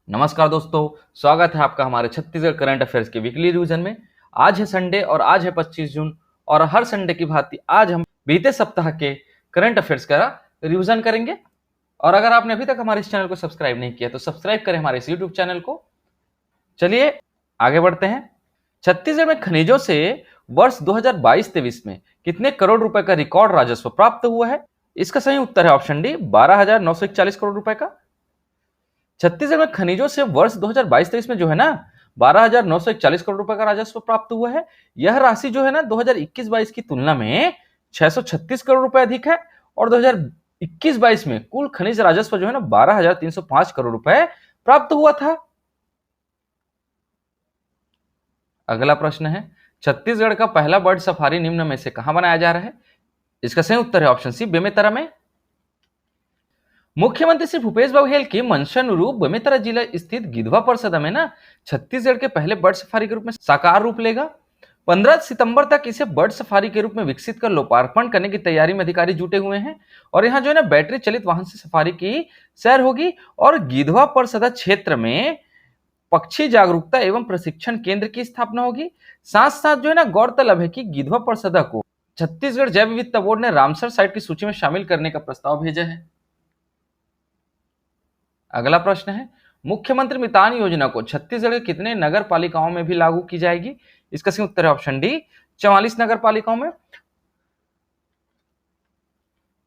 नमस्कार दोस्तों, स्वागत है आपका हमारे छत्तीसगढ़ करंट अफेयर्स के वीकली रिवीजन में। आज है संडे और आज है 25 जून और हर संडे की भांति आज हम बीते सप्ताह के करंट अफेयर्स का रिवीजन करेंगे। और अगर आपने अभी तक हमारे इस चैनल को सब्सक्राइब नहीं किया तो सब्सक्राइब करें हमारे इस यूट्यूब चैनल को। चलिए आगे बढ़ते हैं। छत्तीसगढ़ में खनिजों से वर्ष 2022-23 में कितने करोड़ रुपए का रिकॉर्ड राजस्व प्राप्त हुआ है? इसका सही उत्तर है ऑप्शन डी, 12,941 करोड़ रुपए का। छत्तीसगढ़ में खनिजों से वर्ष 2022-23 में जो है ना 12,941 करोड़ रुपए का राजस्व प्राप्त हुआ है। यह राशि जो है ना 2021-22 की तुलना में 636 करोड़ रुपए अधिक है और 2021-22 में कुल खनिज राजस्व जो है ना 12,305 करोड़ रुपए प्राप्त हुआ था। अगला प्रश्न है, छत्तीसगढ़ का पहला बर्ड सफारी निम्न में से कहां बनाया जा रहा है? इसका सही उत्तर है ऑप्शन सी, बेमेतरा में। मुख्यमंत्री श्री भूपेश बघेल की मंशानुरूप बेमेतरा जिला स्थित गिधवा परिषद में ना छत्तीसगढ़ के पहले बर्ड सफारी के रूप में साकार रूप लेगा। 15 सितंबर तक इसे बर्ड सफारी के रूप में विकसित कर लोकार्पण करने की तैयारी में अधिकारी जुटे हुए हैं और यहाँ जो है ना बैटरी चलित वाहन से सफारी की सैर होगी और गिधवा परिषद क्षेत्र में पक्षी जागरूकता एवं प्रशिक्षण केंद्र की स्थापना होगी। साथ साथ जो है ना गौरतलब है कि गिधवा परिषद को छत्तीसगढ़ जैव विविधता बोर्ड ने रामसर साइट की सूची में शामिल करने का प्रस्ताव भेजा है। अगला प्रश्न है, मुख्यमंत्री मितान योजना को छत्तीसगढ़ के कितने नगर पालिकाओं में भी लागू की जाएगी? इसका सही उत्तर है ऑप्शन डी, 44 नगर पालिकाओं में।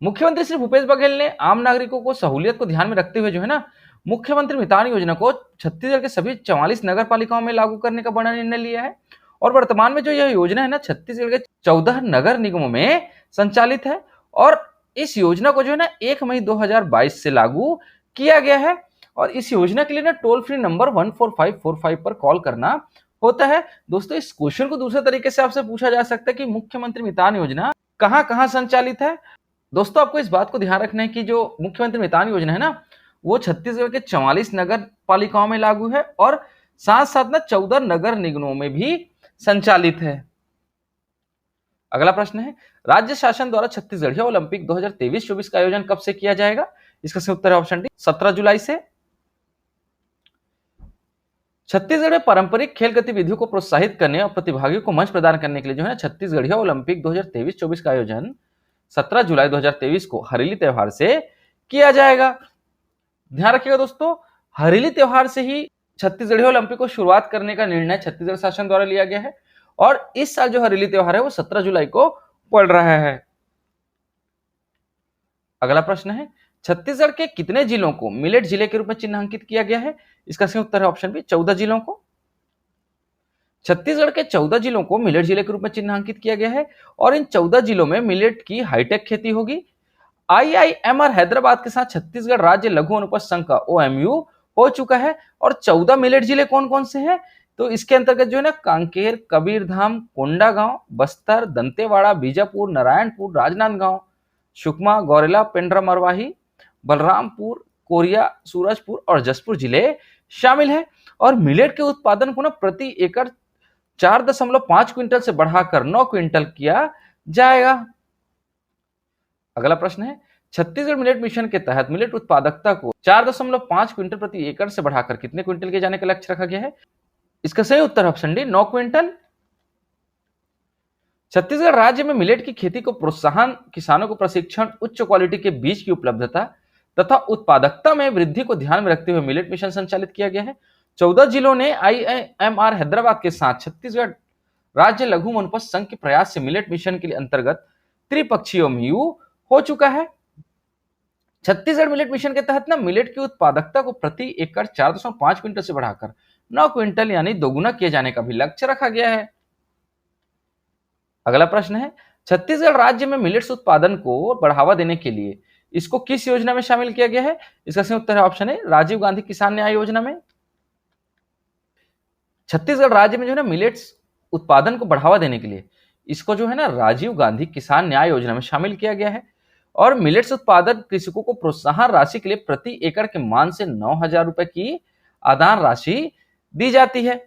मुख्यमंत्री श्री भूपेश बघेल ने आम नागरिकों को सहूलियत को ध्यान में रखते हुए जो है ना मुख्यमंत्री मितान योजना को छत्तीसगढ़ के सभी 44 नगर पालिकाओं में लागू करने का बड़ा निर्णय लिया है और वर्तमान में जो यह योजना है ना छत्तीसगढ़ के 14 नगर निगमों में संचालित है और इस योजना को जो है ना 1 मई 2022 से लागू किया गया है और इस योजना के लिए ना टोल फ्री नंबर 14545 पर कॉल करना होता है। दोस्तों, इस क्वेश्चन को दूसरे तरीके से आपसे पूछा जा सकता है कि मुख्यमंत्री मितान योजना कहां कहां संचालित है। दोस्तों, आपको इस बात को ध्यान रखना है कि जो मुख्यमंत्री मितान योजना है ना वो छत्तीसगढ़ के 44 नगर पालिकाओं में लागू है और साथ साथ ना 14 नगर निगमों में भी संचालित है। अगला प्रश्न है, राज्य शासन द्वारा छत्तीसगढ़ ओलंपिक 2023-24 का आयोजन कब से किया जाएगा? इसका सही उत्तर है ऑप्शन डी, 17 जुलाई से। छत्तीसगढ़ में पारंपरिक खेल गतिविधियों को प्रोत्साहित करने और प्रतिभागियों को मंच प्रदान करने के लिए जो है छत्तीसगढ़ ओलंपिक 2023-24 का आयोजन 17 जुलाई 2023 को हरेली त्योहार से किया जाएगा। ध्यान रखिएगा दोस्तों, हरेली त्योहार से ही छत्तीसगढ़ ओलंपिक को शुरुआत करने का निर्णय छत्तीसगढ़ शासन द्वारा लिया गया है और इस साल जो हरेली त्योहार है वो 17 जुलाई को पड़ रहा है। अगला प्रश्न है, छत्तीसगढ़ के कितने जिलों को मिलेट जिले के रूप में चिन्हांकित किया गया है? इसका सही उत्तर है ऑप्शन बी, 14 जिलों को। छत्तीसगढ़ के 14 जिलों को मिलेट जिले के रूप में चिन्हांकित किया गया है और इन 14 जिलों में मिलेट की हाईटेक खेती होगी। IIMR हैदराबाद के साथ छत्तीसगढ़ राज्य लघु अनुपज संघ का OMU हो चुका है और 14 मिलेट जिले कौन कौन से हैं? तो इसके अंतर्गत जो है ना कांकेर, कबीरधाम, कोंडागांव, बस्तर, दंतेवाड़ा, बीजापुर, नारायणपुर, राजनांदगांव, सुकमा, गौरेला, पेंड्रा मरवाही, बलरामपुर, कोरिया, सूरजपुर और जसपुर जिले शामिल हैं और मिलेट के उत्पादन को ना प्रति एकड़ 4.5 क्विंटल से बढ़ाकर 9 क्विंटल किया जाएगा। अगला प्रश्न है, छत्तीसगढ़ मिलेट मिशन के तहत मिलेट उत्पादकता को 4.5 क्विंटल प्रति एकड़ से बढ़ाकर कितने क्विंटल किए जाने का लक्ष्य रखा गया है? इसका सही उत्तर ऑप्शन डी, 9 क्विंटल। छत्तीसगढ़ राज्य में मिलेट की खेती को प्रोत्साहन, किसानों को प्रशिक्षण, उच्च क्वालिटी के बीज की उपलब्धता तथा उत्पादकता में वृद्धि को ध्यान में रखते हुए मिलेट मिशन संचालित किया गया है। 14 जिलों ने IIMR हैदराबाद के साथ छत्तीसगढ़ राज्य लघु वनोपज संघ के प्रयास से मिलेट मिशन के लिए अंतर्गत त्रिपक्षीय MOU हो चुका है। छत्तीसगढ़ मिलेट मिशन के तहत ना मिलेट की उत्पादकता को प्रति एकड़ 4.5 क्विंटल से बढ़ाकर 9 क्विंटल यानी दोगुना किए जाने का भी लक्ष्य रखा गया है। अगला प्रश्न है, छत्तीसगढ़ राज्य में मिलेट्स उत्पादन को बढ़ावा देने के लिए इसको किस योजना में शामिल किया गया है? इसका सही उत्तर है ऑप्शन है, राजीव गांधी किसान न्याय योजना में। छत्तीसगढ़ राज्य में जो है ना मिलेट्स उत्पादन को बढ़ावा देने के लिए इसको जो है ना राजीव गांधी किसान न्याय योजना में शामिल किया गया है और मिलेट्स उत्पादक कृषकों को प्रोत्साहन राशि के लिए प्रति एकड़ के मान से 9,000 रुपए की आदान राशि दी जाती है।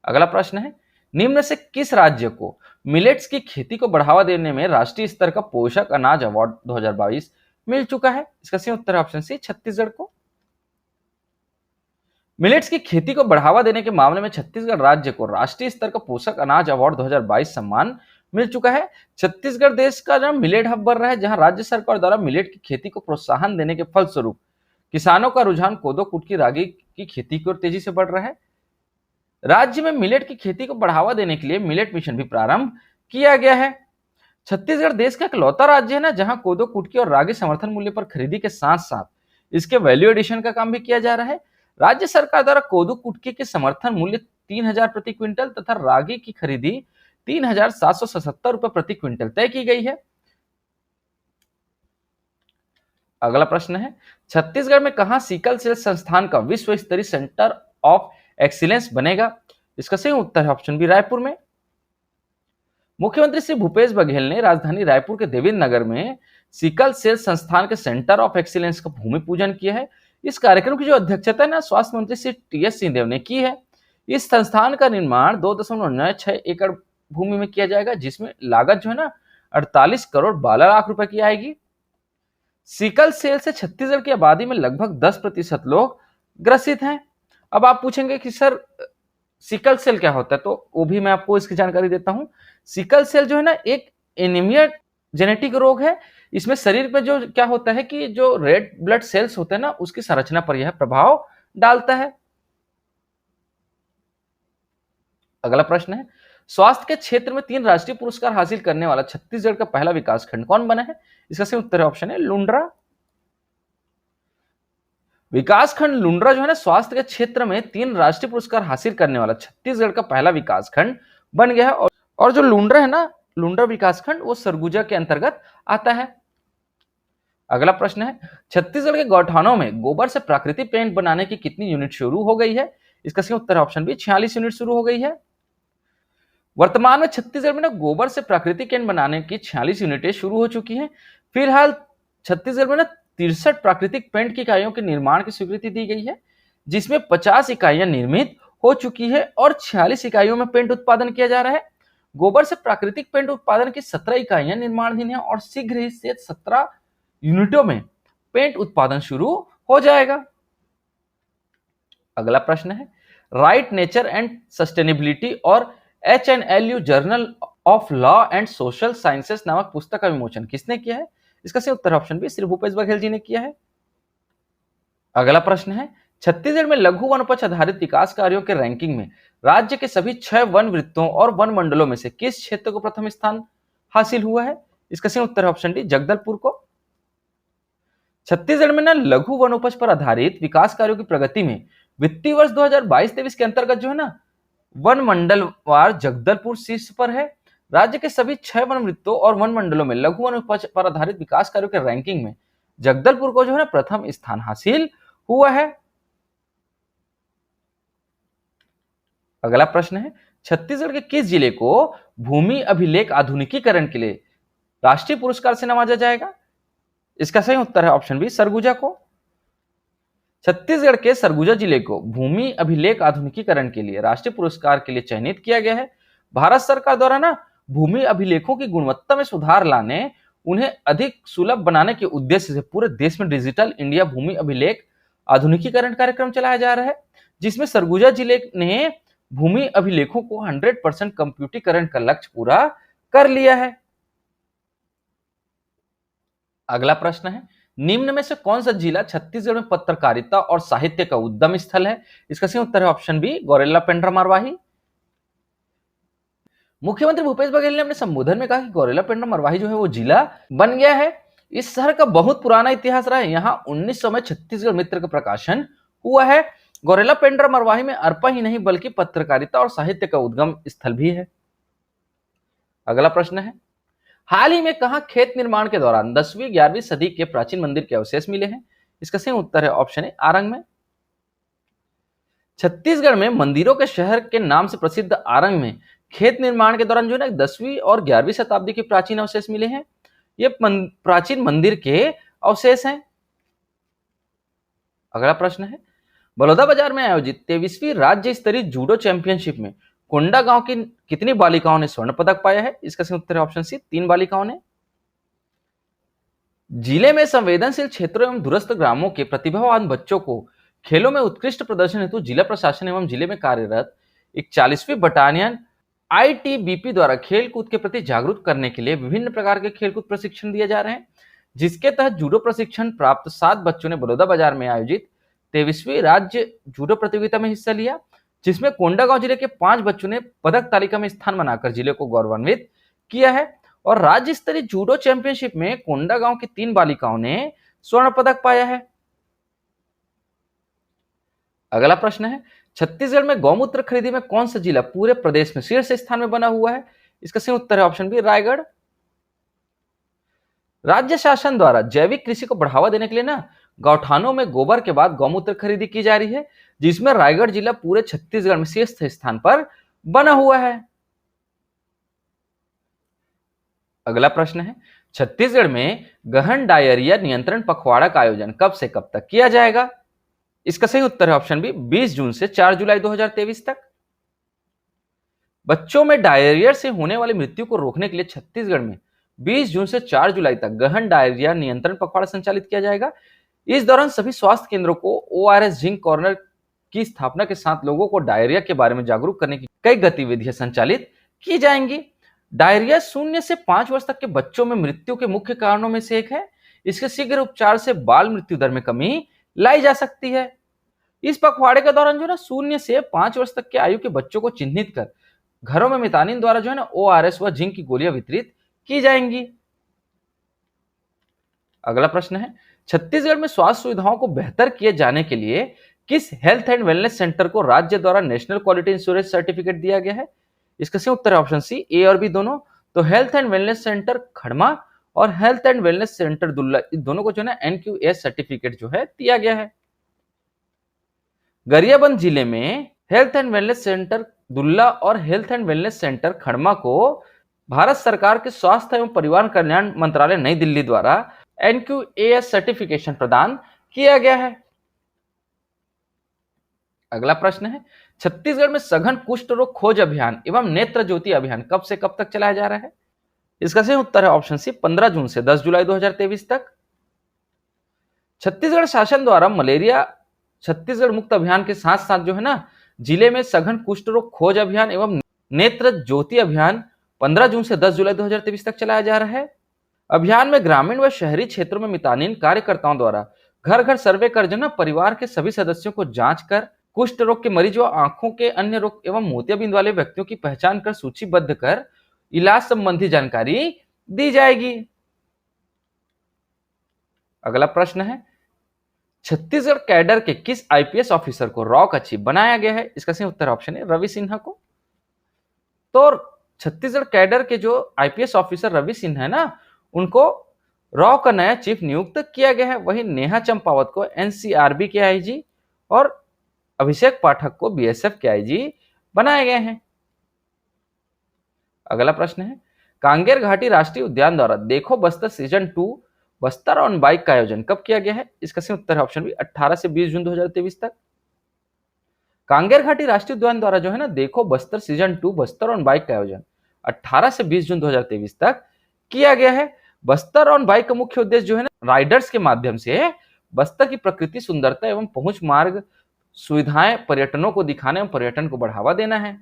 अगला प्रश्न है, निम्न से किस राज्य को मिलेट्स की खेती को बढ़ावा देने में राष्ट्रीय स्तर का पोषक अनाज अवार्ड 2022 मिल चुका है? इसका सही उत्तर ऑप्शन सी, छत्तीसगढ़ को। मिलेट्स की खेती को बढ़ावा देने के मामले में छत्तीसगढ़ राज्य को राष्ट्रीय स्तर का पोषक अनाज अवार्ड 2022 सम्मान मिल चुका है। छत्तीसगढ़ देश का जो मिलेट हब बन रहा है, जहां राज्य सरकार द्वारा मिलेट की खेती को प्रोत्साहन देने के फलस्वरूप किसानों का रुझान कोदो, कुटकी, रागी की खेती की ओर तेजी से बढ़ रहा है। राज्य में मिलेट की खेती को बढ़ावा देने के लिए मिलेट मिशन भी प्रारंभ किया गया है। छत्तीसगढ़ देश का इकलौता राज्य है ना, जहां कोदो, कुटकी और रागी समर्थन मूल्य पर खरीदी के साथ साथ इसके वैल्यू एडिशन का काम भी किया जा रहा है। राज्य सरकार द्वारा कोदो, कुटकी के समर्थन मूल्य 3,000 प्रति क्विंटल तथा रागी की खरीदी 3,777 रुपए प्रति क्विंटल तय की गई है। अगला प्रश्न है, छत्तीसगढ़ में कहां सिकल सेल संस्थान का विश्व स्तरीय सेंटर ऑफ एक्सीलेंस बनेगा? इसका सही उत्तर है ऑप्शन बी, रायपुर में। मुख्यमंत्री श्री भूपेश बघेल ने राजधानी रायपुर के देवेंद्र नगर में सिकल सेल संस्थान के सेंटर ऑफ एक्सीलेंस का भूमि पूजन किया है। इस कार्यक्रम की जो अध्यक्षता है ना, स्वास्थ्य मंत्री श्री टी.एस. सिंहदेव ने की है। इस संस्थान का निर्माण 2.96 एकड़ भूमि में किया जाएगा, जिसमें लागत जो है ना 48 करोड़ 12 लाख रुपए की आएगी। सिकल सेल से छत्तीसगढ़ की आबादी में लगभग 10% लोग ग्रसित हैं। अब आप पूछेंगे कि सर सिकल सेल क्या होता है, तो वो भी मैं आपको इसकी जानकारी देता हूं। सिकल सेल जो है ना एक एनीमिया जेनेटिक रोग है। इसमें शरीर में जो क्या होता है कि जो रेड ब्लड सेल्स होते हैं ना, उसकी संरचना पर यह प्रभाव डालता है। अगला प्रश्न है, स्वास्थ्य के क्षेत्र में 3 राष्ट्रीय पुरस्कार हासिल करने वाला छत्तीसगढ़ का पहला विकासखंड कौन बना है? इसका सही उत्तर ऑप्शन है लुंड्रा। विकासखंड लुंड्रा जो है ना स्वास्थ्य के क्षेत्र में 3 राष्ट्रीय पुरस्कार हासिल करने वाला छत्तीसगढ़ का पहला विकासखंड बन गया है। और जो लुंड्रा है ना, लुंड्रा विकासखंड वो सरगुजा के अंतर्गत आता है। अगला प्रश्न है, छत्तीसगढ़ के गौठानों में गोबर से प्राकृतिक पेंट बनाने की कितनी यूनिट शुरू हो गई है? इसका सही उत्तर ऑप्शन बी, 46 यूनिट शुरू हो गई है। वर्तमान में छत्तीसगढ़ में ना गोबर से प्राकृतिक पेंट बनाने की 46 यूनिटें शुरू हो चुकी हैं। फिलहाल छत्तीसगढ़ में ना 63 प्राकृतिक पेंट की इकाइयों के निर्माण की स्वीकृति दी गई है, जिसमें 50 इकाइयां निर्मित हो चुकी है और 46 इकाइयों में पेंट उत्पादन किया जा रहा है। गोबर से प्राकृतिक पेंट उत्पादन की 17 इकाइयां निर्माणाधीन है और शीघ्र ही से 17 यूनिटों में पेंट उत्पादन शुरू हो जाएगा। अगला प्रश्न है, राइट, नेचर एंड सस्टेनेबिलिटी और HNLU journal of law and social sciences नामक पुस्तक का विमोचन किसने किया है? इसका सही उत्तर ऑप्शन बी, श्री भूपेश बघेल जी ने किया है। अगला प्रश्न है, छत्तीसगढ़ में लघु वनोपज आधारित विकास कार्यों के रैंकिंग में राज्य के सभी 6 वन वृत्तों और वन मंडलों में से किस क्षेत्र को प्रथम स्थान हासिल हुआ है? इसका सही उत्तर ऑप्शन डी, जगदलपुर को। छत्तीसगढ़ में ना लघु वनोपज पर आधारित विकास कार्यों की प्रगति में वित्तीय वर्ष 2022-23 के अंतर्गत जो है ना वन मंडलवार जगदलपुर शीर्ष पर है। राज्य के सभी 6 वन वृत्तों और वन मंडलों में लघु वनोपज पर आधारित विकास कार्यों के रैंकिंग में जगदलपुर को जो है ना प्रथम स्थान हासिल हुआ है। अगला प्रश्न है, छत्तीसगढ़ के किस जिले को भूमि अभिलेख आधुनिकीकरण के लिए राष्ट्रीय पुरस्कार से नवाजा जाएगा? इसका सही उत्तर है ऑप्शन बी, सरगुजा को। छत्तीसगढ़ के सरगुजा जिले को भूमि अभिलेख आधुनिकीकरण के लिए राष्ट्रीय पुरस्कार के लिए चयनित किया गया है। भारत सरकार द्वारा ना भूमि अभिलेखों की गुणवत्ता में सुधार लाने, उन्हें अधिक सुलभ बनाने के उद्देश्य से पूरे देश में डिजिटल इंडिया भूमि अभिलेख आधुनिकीकरण कार्यक्रम चलाया जा रहा है, जिसमें सरगुजा जिले ने भूमि अभिलेखों को 100% कंप्यूटरीकरण का लक्ष्य पूरा कर लिया है। अगला प्रश्न है, निम्न में से कौन सा जिला छत्तीसगढ़ में पत्रकारिता और साहित्य का उद्गम स्थल है? इसका सही उत्तर है ऑप्शन बी, गौरेला पेंड्रा मरवाही। मुख्यमंत्री भूपेश बघेल ने अपने संबोधन में कहा कि गौरेला पेंड्रा मरवाही जो है वो जिला बन गया है। इस शहर का बहुत पुराना इतिहास रहा है। यहाँ 1900 में छत्तीसगढ़ मित्र का प्रकाशन हुआ है। गौरेला पेंड्रा मरवाही में अरपा ही नहीं बल्कि पत्रकारिता और साहित्य का उद्गम स्थल भी है। अगला प्रश्न है, हाल ही में कहां खेत निर्माण के दौरान 10वीं 11वीं सदी के प्राचीन मंदिर के अवशेष मिले हैं? इसका सही उत्तर है ऑप्शन ए, आरंग में। छत्तीसगढ़ में मंदिरों के शहर के नाम से प्रसिद्ध आरंग में खेत निर्माण के दौरान जो है ना 10वीं और 11वीं शताब्दी के प्राचीन अवशेष मिले हैं। ये प्राचीन मंदिर के अवशेष हैं। अगला प्रश्न है, बलौदाबाजार में आयोजित 23वीं राज्य स्तरीय जूडो चैंपियनशिप में कोंडागांव की कितनी बालिकाओं ने स्वर्ण पदक पाया है? इसका सही उत्तर है ऑप्शन सी, 3 बालिकाओं ने। जिले में संवेदनशील क्षेत्रों एवं दूरस्थ ग्रामों के प्रतिभावान बच्चों को खेलों में उत्कृष्ट प्रदर्शन हेतु जिला प्रशासन एवं जिले में कार्यरत 41वीं बटालियन आईटीबीपी द्वारा खेलकूद के प्रति जागरूक करने के लिए विभिन्न प्रकार के खेलकूद प्रशिक्षण दिए जा रहे हैं, जिसके तहत जूडो प्रशिक्षण प्राप्त 7 बच्चों ने बलौदाबाजार में आयोजित 23वीं राज्य जूडो प्रतियोगिता में हिस्सा लिया, जिसमें कोंडागांव जिले के 5 बच्चों ने पदक तालिका में स्थान बनाकर जिले को गौरवान्वित किया है। और राज्य स्तरीय जूडो चैंपियनशिप में कोंडागांव की 3 बालिकाओं ने स्वर्ण पदक पाया है। अगला प्रश्न है, छत्तीसगढ़ में गौमूत्र खरीदी में कौन सा जिला पूरे प्रदेश में शीर्ष स्थान में बना हुआ है? इसका सही उत्तर है ऑप्शन बी, रायगढ़। राज्य शासन द्वारा जैविक कृषि को बढ़ावा देने के लिए ना गौठानों में गोबर के बाद गौमूत्र खरीदी की जा रही है, जिसमें रायगढ़ जिला पूरे छत्तीसगढ़ में शीर्ष स्थान पर बना हुआ है। अगला प्रश्न है, छत्तीसगढ़ में गहन डायरिया नियंत्रण पखवाड़ा का आयोजन कब से कब तक किया जाएगा? इसका सही उत्तर है ऑप्शन बी, 20 जून से 4 जुलाई 2023 तक। बच्चों में डायरिया से होने वाली मृत्यु को रोकने के लिए छत्तीसगढ़ में 20 जून से 4 जुलाई तक गहन डायरिया नियंत्रण पखवाड़ा संचालित किया जाएगा। इस दौरान सभी स्वास्थ्य केंद्रों को ओआरएस जिंक कॉर्नर की स्थापना के साथ लोगों को डायरिया के बारे में जागरूक करने की कई गतिविधियां संचालित की जाएंगी। डायरिया 0 से 5 वर्ष तक के बच्चों में मृत्यु के मुख्य कारणों में से एक है। इसके शीघ्र उपचार से बाल मृत्यु दर में कमी लाई जा सकती है। इस पखवाड़े के दौरान जो है ना 0 से 5 वर्ष तक के आयु के बच्चों को चिन्हित कर घरों में मितानिन द्वारा जो है ना ओआरएस व जिंक की गोलियां वितरित की जाएंगी। अगला प्रश्न है, छत्तीसगढ़ में स्वास्थ्य सुविधाओं को बेहतर किए जाने के लिए किस हेल्थ एंड वेलनेस सेंटर को राज्य द्वारा नेशनल क्वालिटी इंश्योरेंस सर्टिफिकेट दिया गया है? इसका सही उत्तर है ऑप्शन सी, ए और बी दोनों। तो हेल्थ एंड वेलनेस सेंटर खड़मा और health and wellness centre Dulla, इन दोनों को जो है ना एनक्यूएस सर्टिफिकेट जो है दिया गया है। गरियाबंद जिले में health and wellness centre Dulla और हेल्थ एंड वेलनेस सेंटर खड़मा को भारत सरकार के स्वास्थ्य एवं परिवार कल्याण मंत्रालय नई दिल्ली द्वारा एनक्यूएस सर्टिफिकेशन प्रदान किया गया है। अगला प्रश्न है, छत्तीसगढ़ में सघन कुष्ठ रोग खोज अभियान एवं नेत्र ज्योति अभियान कब से कब तक चलाया जा रहा है? इसका सही उत्तर है ऑप्शन सी, 15 जून से 10 जुलाई 2023 तक। छत्तीसगढ़ शासन द्वारा मलेरिया छत्तीसगढ़ मुक्त अभियान के साथ साथ जो है ना जिले में सघन कुष्ठ रोग खोज अभियान एवं नेत्र ज्योति अभियान 15 जून से 10 जुलाई 2023 तक चलाया जा रहा है। अभियान में ग्रामीण व शहरी क्षेत्रों में मितानिन कार्यकर्ताओं द्वारा घर घर सर्वे कर जो ना परिवार के सभी सदस्यों को जांच कर कुष्ठ रोग के मरीज व आंखों के अन्य रोग एवं मोतियाबिंद वाले व्यक्तियों की पहचान कर सूचीबद्ध कर इलाज संबंधी जानकारी दी जाएगी। अगला प्रश्न है, छत्तीसगढ़ कैडर के किस आईपीएस ऑफिसर को रॉ का चीफ बनाया गया है? इसका सही उत्तर ऑप्शन है रवि सिन्हा को। तो छत्तीसगढ़ कैडर के जो आईपीएस ऑफिसर रवि सिन्हा है ना, उनको रॉ का नया चीफ नियुक्त किया गया है। वहीं नेहा चंपावत को एनसीआरबी के आईजी और अभिषेक पाठक को बीएसएफ के आईजी बनाए गए हैं। अगला प्रश्न है, कांगेर घाटी राष्ट्रीय उद्यान द्वारा देखो Bastar season 2 Bastar on bike का आयोजन कब किया गया है? इसका सही उत्तर है ऑप्शन बी, 18 से 20 जून 2023 तक। कांगेर घाटी राष्ट्रीय उद्यान द्वारा जो है ना देखो Bastar season 2 Bastar on bike का आयोजन 18 से 20 जून 2023 तक किया गया है। बस्तर ऑन बाइक का मुख्य उद्देश्य जो है ना राइडर्स के माध्यम से बस्तर की प्रकृति सुंदरता एवं पहुंच मार्ग सुविधाएं पर्यटनों को दिखाने एवं पर्यटन को बढ़ावा देना है।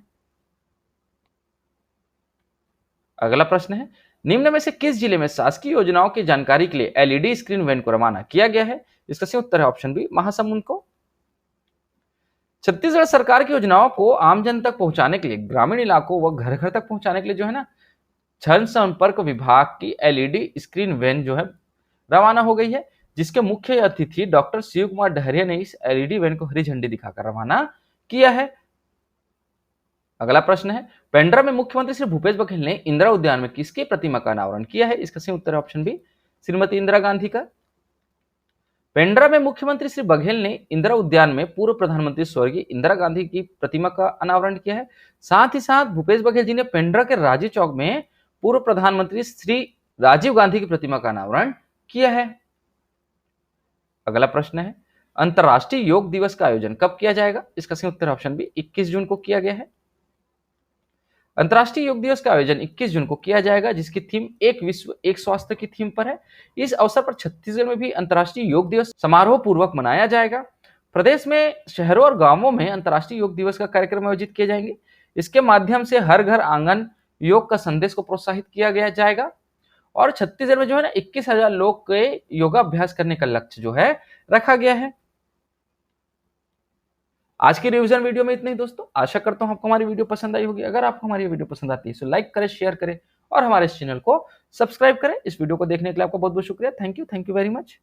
अगला प्रश्न है, निम्न में से किस जिले में शासकीय योजनाओं की जानकारी के लिए एलईडी स्क्रीन वैन को रवाना किया गया है? इसका सही उत्तर है ऑप्शन बी, महासमुंद को। छत्तीसगढ़ सरकार की योजनाओं को आम जन तक पहुंचाने के लिए ग्रामीण इलाकों व घर घर तक पहुंचाने के लिए जो है ना जनसंपर्क विभाग की एलईडी स्क्रीन वैन जो है रवाना हो गई है, जिसके मुख्य अतिथि डॉक्टर शिव कुमार डहरिया ने इस एलईडी वैन को हरी झंडी दिखाकर रवाना किया है। अगला प्रश्न है, पेंड्रा में मुख्यमंत्री श्री भूपेश बघेल ने इंदिरा उद्यान में किसकी प्रतिमा का अनावरण किया है? इसका सही उत्तर है ऑप्शन बी, श्रीमती इंदिरा गांधी का। पेंड्रा में मुख्यमंत्री श्री बघेल ने इंदिरा उद्यान में पूर्व प्रधानमंत्री स्वर्गीय इंदिरा गांधी की प्रतिमा का अनावरण किया है। साथ ही साथ भूपेश बघेल जी ने पेंड्रा के राजीव चौक में पूर्व प्रधानमंत्री श्री राजीव गांधी की प्रतिमा का अनावरण किया है। अगला प्रश्न है, अंतर्राष्ट्रीय योग दिवस का आयोजन कब किया जाएगा? इसका सही उत्तर ऑप्शन बी, 21 जून को किया गया है। अंतर्राष्ट्रीय योग दिवस का आयोजन 21 जून को किया जाएगा, जिसकी थीम एक विश्व एक स्वास्थ्य की थीम पर है। इस अवसर पर छत्तीसगढ़ में भी अंतर्राष्ट्रीय योग दिवस समारोह पूर्वक मनाया जाएगा। प्रदेश में शहरों और गांवों में अंतर्राष्ट्रीय योग दिवस का कार्यक्रम आयोजित किए जाएंगे। इसके माध्यम से हर घर आंगन योग का संदेश को प्रोत्साहित किया गया जाएगा। और छत्तीसगढ़ में जो है ना 21,000 लोग के योगाभ्यास करने का लक्ष्य जो है रखा गया है। आज की रिवीजन वीडियो में इतना ही दोस्तों। आशा करता हूं आपको हमारी वीडियो पसंद आई होगी। अगर आपको हमारी वीडियो पसंद आती है तो लाइक करें, शेयर करें और हमारे इस चैनल को सब्सक्राइब करें। इस वीडियो को देखने के लिए आपका बहुत बहुत शुक्रिया। Thank you very much.